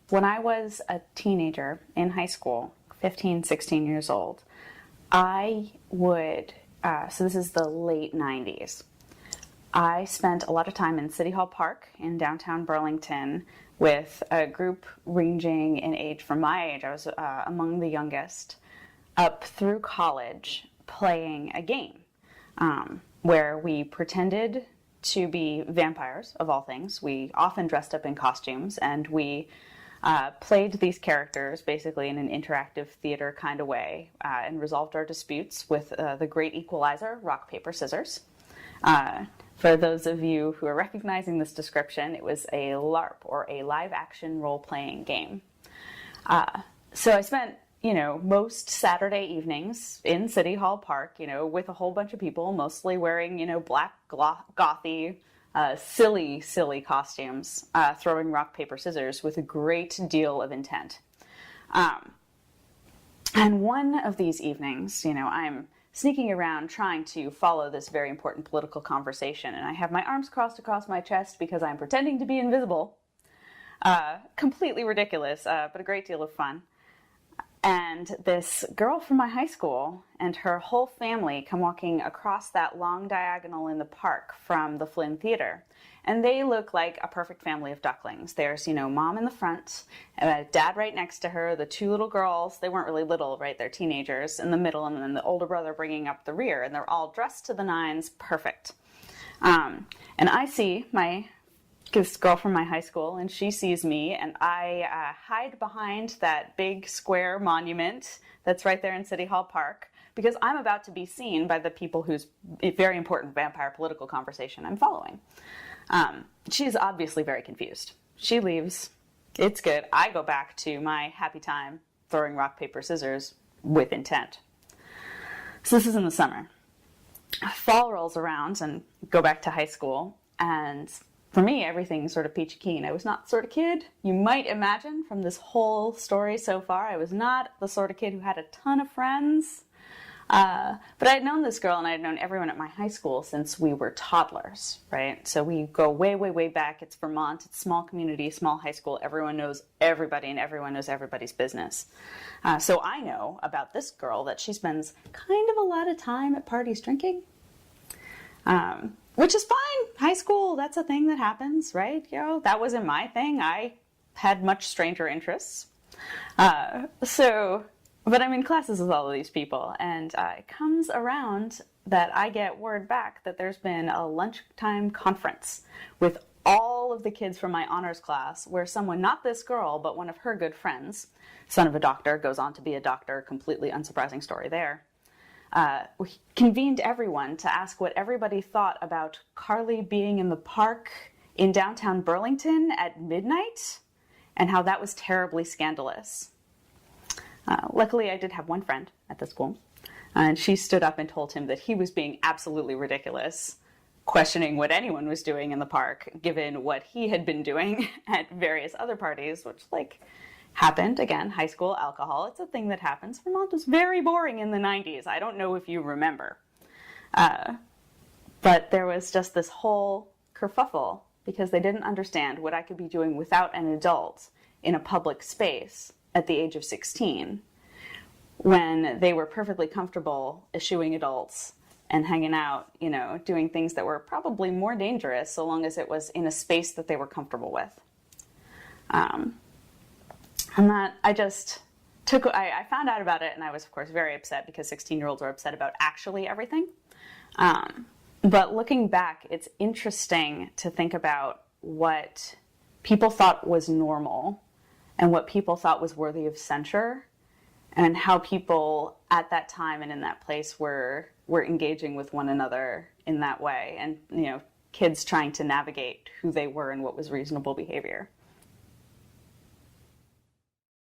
When I was a teenager in high school, 15, 16 years old, I would, so this is the late 90s, I spent a lot of time in City Hall Park in downtown Burlington with a group ranging in age from my age, I was among the youngest, up through college, playing a game where we pretended to be vampires, of all things. We often dressed up in costumes, and we played these characters basically in an interactive theater kind of way and resolved our disputes with the great equalizer, rock, paper, scissors. For those of you who are recognizing this description, it was a LARP, or a live-action role-playing game. So I spent, most Saturday evenings in City Hall Park, with a whole bunch of people, mostly wearing, black, gothy, silly costumes, throwing rock, paper, scissors with a great deal of intent. And one of these evenings, I'm sneaking around trying to follow this very important political conversation, and I have my arms crossed across my chest because I'm pretending to be invisible. Completely ridiculous, but a great deal of fun. And this girl from my high school and her whole family come walking across that long diagonal in the park from the Flynn Theater. And they look like a perfect family of ducklings. There's, mom in the front, dad right next to her, the two little girls. They weren't really little, right? They're teenagers in the middle, and then the older brother bringing up the rear. And they're all dressed to the nines, perfect. And I see this girl from my high school, and she sees me, and I hide behind that big square monument that's right there in City Hall Park, because I'm about to be seen by the people whose very important vampire political conversation I'm following. She's obviously very confused. She leaves. It's good. I go back to my happy time throwing rock, paper, scissors with intent. So this is in the summer. Fall rolls around and go back to high school, and for me, everything's sort of peachy keen. I was not the sort of kid you might imagine from this whole story so far. I was not the sort of kid who had a ton of friends. But I had known this girl, and I had known everyone at my high school since we were toddlers, right? So we go way, way, way back. It's Vermont. It's small community, small high school. Everyone knows everybody, and everyone knows everybody's business. So I know about this girl that she spends kind of a lot of time at parties drinking. Which is fine. High school, that's a thing that happens, right? That wasn't my thing. I had much stranger interests. But I'm in classes with all of these people, and it comes around that I get word back that there's been a lunchtime conference with all of the kids from my honors class where someone, not this girl, but one of her good friends, son of a doctor, goes on to be a doctor, completely unsurprising story there, we convened everyone to ask what everybody thought about Carly being in the park in downtown Burlington at midnight, and how that was terribly scandalous. Luckily, I did have one friend at the school, and she stood up and told him that he was being absolutely ridiculous, questioning what anyone was doing in the park, given what he had been doing at various other parties, which, happened. Again, high school alcohol, it's a thing that happens. Vermont was very boring in the 90s. I don't know if you remember. But there was just this whole kerfuffle because they didn't understand what I could be doing without an adult in a public space at the age of 16, when they were perfectly comfortable eschewing adults and hanging out, doing things that were probably more dangerous so long as it was in a space that they were comfortable with. And that I found out about it, and I was, of course, very upset because 16-year-olds are upset about actually everything. But looking back, it's interesting to think about what people thought was normal and what people thought was worthy of censure, and how people at that time and in that place were engaging with one another in that way, and kids trying to navigate who they were and what was reasonable behavior.